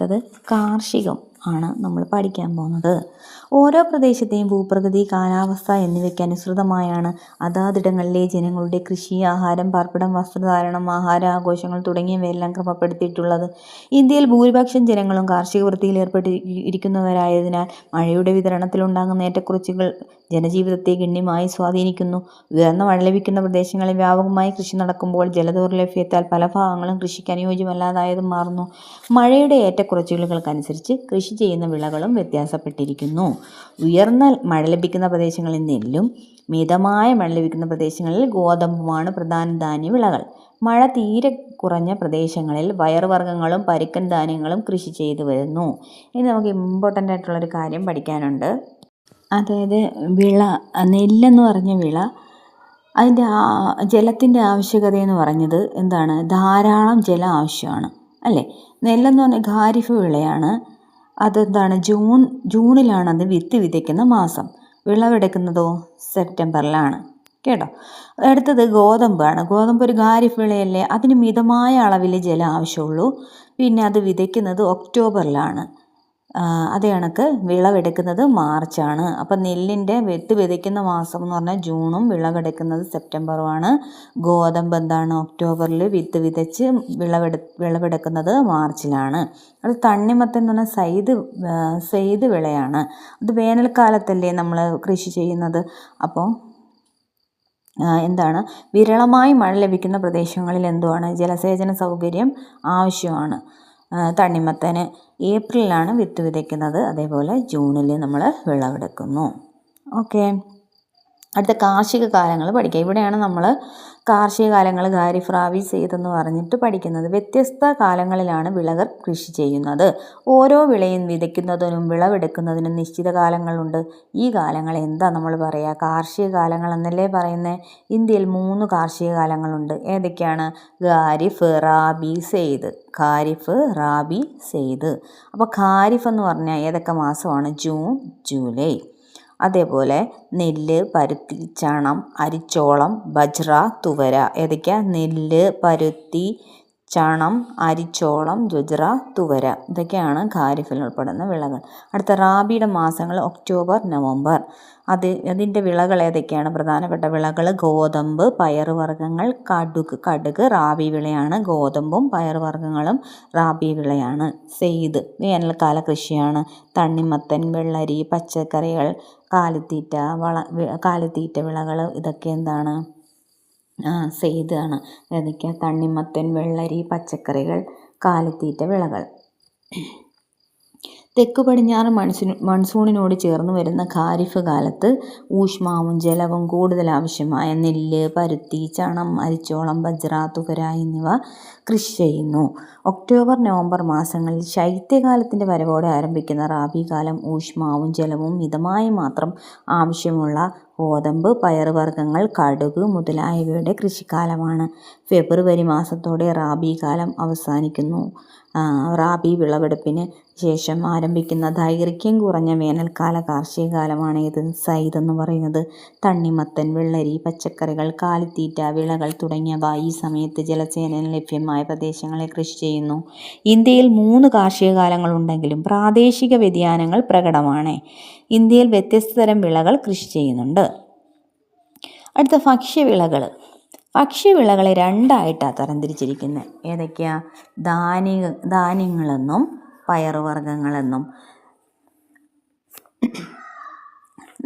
അടുത്തത് കാർഷികം ആണ് നമ്മൾ പഠിക്കാൻ പോകുന്നത്. ഓരോ പ്രദേശത്തെയും ഭൂപ്രകൃതി, കാലാവസ്ഥ എന്നിവയ്ക്ക് അനുസൃതമായാണ് അതാതിടങ്ങളിലെ ജനങ്ങളുടെ കൃഷി, ആഹാരം, പാർപ്പിടം, വസ്ത്രധാരണം, ആഹാര, ആഘോഷങ്ങൾ തുടങ്ങിയവയെല്ലാം ക്രമപ്പെടുത്തിയിട്ടുള്ളത്. ഇന്ത്യയിൽ ഭൂരിപക്ഷം ജനങ്ങളും കാർഷിക വൃത്തിയിൽ ഏർപ്പെട്ടിരിക്കുന്നവരായതിനാൽ മഴയുടെ വിതരണത്തിലുണ്ടാകുന്ന ഏറ്റക്കുറച്ചിലുകൾ ജനജീവിതത്തെ ഗണ്യമായി സ്വാധീനിക്കുന്നു. ഉയർന്ന മഴ ലഭിക്കുന്ന പ്രദേശങ്ങളിൽ വ്യാപകമായി കൃഷി നടക്കുമ്പോൾ ജലദൗർലഭ്യത്താൽ പല ഭാഗങ്ങളും കൃഷിക്ക് അനുയോജ്യമല്ലാതായതും മാറുന്നു. മഴയുടെ ഏറ്റക്കുറച്ചിലുകൾക്കനുസരിച്ച് കൃഷി ചെയ്യുന്ന വിളകളും വ്യത്യാസപ്പെട്ടിരിക്കുന്നു. ഉയർന്ന മഴ ലഭിക്കുന്ന പ്രദേശങ്ങളിൽ നെല്ലും, മിതമായ മഴ ലഭിക്കുന്ന പ്രദേശങ്ങളിൽ ഗോതമ്പുമാണ് പ്രധാന ധാന്യവിളകൾ. മഴ തീരെ കുറഞ്ഞ പ്രദേശങ്ങളിൽ പയറുവർഗ്ഗങ്ങളും പരുക്കൻ ധാന്യങ്ങളും കൃഷി ചെയ്തു വരുന്നു. ഇനി നമുക്ക് ഇമ്പോർട്ടൻ്റ് ആയിട്ടുള്ളൊരു കാര്യം പഠിക്കാനുണ്ട്. അതായത് നെല്ലെന്ന് പറഞ്ഞ വിള, അതിൻ്റെ ജലത്തിൻ്റെ ആവശ്യകതയെന്ന് പറഞ്ഞത് എന്താണ്? ധാരാളം ജലം ആവശ്യമാണ് അല്ലേ. നെല്ലെന്ന് പറഞ്ഞാൽ ഖാരിഫ് വിളയാണ്. അതെന്താണ്? ജൂണിലാണ് അത് വിത്ത് വിതയ്ക്കുന്ന മാസം. വിളവെടുക്കുന്നതോ സെപ്റ്റംബറിലാണ് കേട്ടോ. അടുത്തത് ഗോതമ്പാണ്. ഗോതമ്പ് ഒരു ഖാരിഫ് വിളയല്ലേ, അതിന് മിതമായ അളവിൽ ജലം ആവശ്യമുള്ളൂ. പിന്നെ അത് വിതയ്ക്കുന്നത് ഒക്ടോബറിലാണ്. അതേ കണക്ക് വിളവെടുക്കുന്നത് മാർച്ചാണ്. അപ്പം നെല്ലിൻ്റെ വിത്ത് വിതയ്ക്കുന്ന മാസം എന്ന് പറഞ്ഞാൽ ജൂണും വിളവെടുക്കുന്നത് സെപ്റ്റംബറുമാണ്. ഗോതമ്പ് എന്താണ്? ഒക്ടോബറിൽ വിത്ത് വിതച്ച് വിളവെടുക്കുന്നത് മാർച്ചിലാണ്. അത് തണ്ണിമത്തൻ എന്ന് പറഞ്ഞാൽ സെയ്ത് വിളയാണ്. അത് വേനൽക്കാലത്തല്ലേ നമ്മൾ കൃഷി ചെയ്യുന്നത്. അപ്പോൾ എന്താണ്? വിരളമായി മഴ ലഭിക്കുന്ന പ്രദേശങ്ങളിൽ എന്തുവാണ്? ജലസേചന സൗകര്യം ആവശ്യമാണ്. തണ്ണിമത്തന് ഏപ്രിലാണ് വിത്ത് വിതയ്ക്കുന്നത്, അതേപോലെ ജൂണിൽ നമ്മൾ വിളവെടുക്കുന്നു. ഓക്കെ, അടുത്ത കാർഷിക കാലങ്ങൾ പഠിക്കാം. ഇവിടെയാണ് നമ്മൾ കാർഷിക കാലങ്ങൾ ഖാരിഫ്, റാബി, സെയ്ദ് എന്ന് പറഞ്ഞിട്ട് പഠിക്കുന്നത്. വ്യത്യസ്ത കാലങ്ങളിലാണ് വിളകൾ കൃഷി ചെയ്യുന്നത്. ഓരോ വിളയും വിതയ്ക്കുന്നതിനും വിളവെടുക്കുന്നതിനും നിശ്ചിത കാലങ്ങളുണ്ട്. ഈ കാലങ്ങൾ എന്താ നമ്മൾ പറയുക? കാർഷിക കാലങ്ങൾ എന്നല്ലേ പറയുന്നത്. ഇന്ത്യയിൽ 3 കാർഷിക കാലങ്ങളുണ്ട്. ഏതൊക്കെയാണ്? ഖാരിഫ്, റാബി, സെയ്ദ്. ഖാരിഫ്, റാബി, സെയ്ദ്. അപ്പോൾ ഖാരിഫ് എന്ന് പറഞ്ഞാൽ ഏതൊക്കെ മാസമാണ്? June, July. അതേപോലെ നെല്ല്, പരുത്തി, ചണം, അരിച്ചോളം, ബജ്ര, തുവര. ഏതൊക്കെയാണ്? നെല്ല്, പരുത്തി, ചണം, അരിച്ചോളം, ബജ്ര, തുവര. ഇതൊക്കെയാണ് ഖാരിഫിൽ ഉൾപ്പെടുന്ന വിളകൾ. അടുത്ത റാബിയുടെ മാസങ്ങൾ ഒക്ടോബർ, നവംബർ. അതിൻ്റെ വിളകൾ ഏതൊക്കെയാണ്? പ്രധാനപ്പെട്ട വിളകൾ ഗോതമ്പ്, പയറുവർഗ്ഗങ്ങൾ, കടുക് റാബി വിളയാണ്. ഗോതമ്പും പയറുവർഗ്ഗങ്ങളും റാബി വിളയാണ്. സെയ്ദ് വേനൽക്കാല കൃഷിയാണ്. തണ്ണിമത്തൻ, വെള്ളരി, പച്ചക്കറികൾ, കാലിത്തീറ്റ വിളകൾ ഇതൊക്കെ എന്താണ്? സെയ്ദ് ആണ്. ഏതൊക്കെയാണ്? തണ്ണിമത്തൻ, വെള്ളരി, പച്ചക്കറികൾ, കാലിത്തീറ്റ വിളകൾ. തെക്ക് പടിഞ്ഞാറ് മൺസൂണിനോട് ചേർന്ന് വരുന്ന ഖാരിഫ് കാലത്ത് ഊഷ്മാവും ജലവും കൂടുതൽ ആവശ്യമായ നെല്ല്, പരുത്തി, ചണം, അരിച്ചോളം, ബജ്ര, തുവര എന്നിവ കൃഷി ചെയ്യുന്നു. ഒക്ടോബർ, നവംബർ മാസങ്ങളിൽ ശൈത്യകാലത്തിൻ്റെ വരവോടെ ആരംഭിക്കുന്ന റാബി കാലം ഊഷ്മാവും ജലവും മിതമായി മാത്രം ആവശ്യമുള്ള ഗോതമ്പ്, പയറുവർഗ്ഗങ്ങൾ, കടുക് മുതലായവയുടെ കൃഷിക്കാലമാണ്. ഫെബ്രുവരി മാസത്തോടെ റാബി കാലം അവസാനിക്കുന്നു. റാബി വിളവെടുപ്പിന് ശേഷം ആരംഭിക്കുന്ന ദൈർഘ്യം കുറഞ്ഞ വേനൽക്കാല കാർഷിക കാലമാണ് ഇത് സെയ്ദ് എന്ന് പറയുന്നത്. തണ്ണിമത്തൻ, വെള്ളരി, പച്ചക്കറികൾ, കാലിത്തീറ്റ വിളകൾ തുടങ്ങിയവ ഈ സമയത്ത് ജലസേചനം ലഭ്യമായ പ്രദേശങ്ങളിൽ കൃഷി ചെയ്യുന്നു. ഇന്ത്യയിൽ 3 കാർഷിക കാലങ്ങളുണ്ടെങ്കിലും പ്രാദേശിക വ്യതിയാനങ്ങൾ പ്രകടമാണ്. ഇന്ത്യയിൽ വ്യത്യസ്ത തരം വിളകൾ കൃഷി ചെയ്യുന്നുണ്ട്. അടുത്ത ഭക്ഷ്യവിളകൾ. ഭക്ഷ്യവിളകളെ 2ആയിട്ടാണ് തരംതിരിച്ചിരിക്കുന്നത്. ഏതൊക്കെയാ? ധാന്യങ്ങളെന്നും പയറുവർഗ്ഗങ്ങളെന്നും.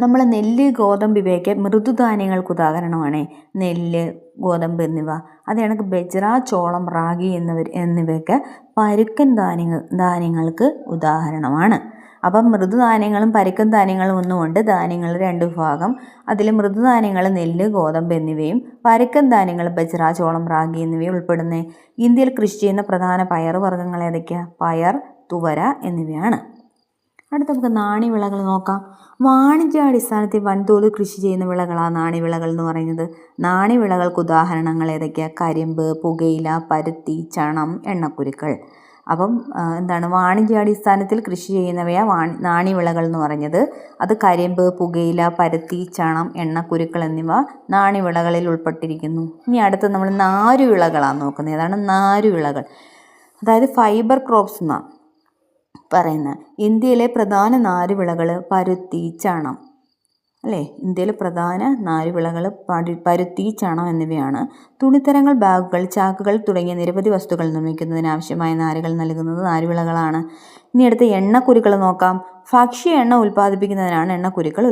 നമ്മൾ നെല്ല്, ഗോതമ്പ് ഇവയൊക്കെ മൃദുധാന്യങ്ങൾക്ക് ഉദാഹരണമാണ്. നെല്ല്, ഗോതമ്പ് എന്നിവ. അത് കണക്ക് ബജ്ര, ചോളം, റാഗി എന്നിവയൊക്കെ പരുക്കൻ ധാന്യങ്ങൾക്ക് ഉദാഹരണമാണ്. അപ്പം മൃദുധാന്യങ്ങളും പരുക്കൻ ധാന്യങ്ങളും ഒന്നുമുണ്ട്. ധാന്യങ്ങൾ 2 വിഭാഗം. അതിൽ മൃദുധാന്യങ്ങൾ നെല്ല്, ഗോതമ്പ് എന്നിവയും പരുക്കൻ ധാന്യങ്ങൾ ബജ്ര, ചോളം, റാഗി എന്നിവയും ഉൾപ്പെടുന്നത്. ഇന്ത്യയിൽ കൃഷി ചെയ്യുന്ന പ്രധാന പയറുവർഗ്ഗങ്ങൾ ഏതൊക്കെയാണ്? പയർ, തുവര എന്നിവയാണ്. അടുത്ത നമുക്ക് നാണ്യവിളകൾ നോക്കാം. വാണിജ്യാടിസ്ഥാനത്തിൽ വൻതോതിൽ കൃഷി ചെയ്യുന്ന വിളകളാണ് നാണ്യവിളകൾ എന്ന് പറയുന്നത്. നാണ്യവിളകൾക്ക് ഉദാഹരണങ്ങൾ ഏതൊക്കെയാണ്? കരിമ്പ്, പുകയില, പരുത്തി, ചണം, എണ്ണക്കുരുക്കൾ. അപ്പം എന്താണ്? വാണിജ്യാടിസ്ഥാനത്തിൽ കൃഷി ചെയ്യുന്നവയാണ് നാണ്യവിളകൾ എന്ന് പറഞ്ഞത്. അത് കരിമ്പ്, പുകയില, പരുത്തി, ചണം, എണ്ണക്കുരുക്കൾ എന്നിവ നാണ്യവിളകളിൽ ഉൾപ്പെട്ടിരിക്കുന്നു. ഇനി അടുത്ത് നമ്മൾ നാരുവിളകളാണ് നോക്കുന്നത്. ഏതാണ്? നാരുവിളകൾ. അതായത് ഫൈബർ ക്രോപ്സ് എന്നാണ്. പറയുന്നത്. ഇന്ത്യയിലെ പ്രധാന നാരുവിളകൾ പരുത്തി, ചണം അല്ലേ? ഇന്ത്യയിലെ പ്രധാന നാരുവിളകൾ പരുത്തി, ചണം എന്നിവയാണ്. തുണിത്തരങ്ങൾ, ബാഗുകൾ, ചാക്കുകൾ തുടങ്ങിയ നിരവധി വസ്തുക്കൾ നിർമ്മിക്കുന്നതിന് ആവശ്യമായ നാരുകൾ നൽകുന്നത് നാരുവിളകളാണ്. ഇനി അടുത്ത് എണ്ണക്കുരുക്കൾ നോക്കാം. ഭക്ഷ്യ എണ്ണ ഉൽപ്പാദിപ്പിക്കുന്നതിനാണ് എണ്ണക്കുരുക്കൾ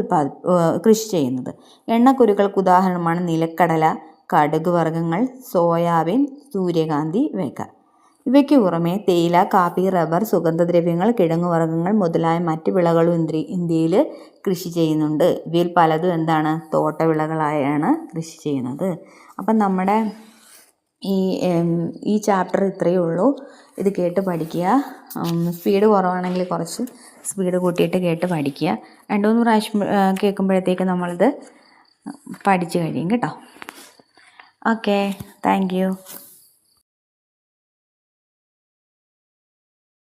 കൃഷി ചെയ്യുന്നത്. എണ്ണക്കുരുക്കൾക്ക് ഉദാഹരണമാണ് നിലക്കടല, കടുക് വർഗ്ഗങ്ങൾ, സോയാബീൻ, സൂര്യകാന്തി ഇവയൊക്കെ. ഇവയ്ക്ക് പുറമെ തേയില, കാപ്പി, റബ്ബർ, സുഗന്ധദ്രവ്യങ്ങൾ, കിഴങ്ങുവർഗ്ഗങ്ങൾ മുതലായ മറ്റ് വിളകളും ഇന്ത്യയിൽ കൃഷി ചെയ്യുന്നുണ്ട്. ഇവയിൽ പലതും എന്താണ്? തോട്ടവിളകളായാണ് കൃഷി ചെയ്യുന്നത്. അപ്പം നമ്മുടെ ഈ ചാപ്റ്റർ ഇത്രയേ ഉള്ളൂ. ഇത് കേട്ട് പഠിക്കുക. സ്പീഡ് കുറവാണെങ്കിൽ കുറച്ച് സ്പീഡ് കൂട്ടിയിട്ട് കേട്ട് പഠിക്കുക. 2-3 പ്രാവശ്യം കേൾക്കുമ്പോഴത്തേക്ക് നമ്മളിത് പഠിച്ചു കഴിയും കേട്ടോ. Okay, thank you.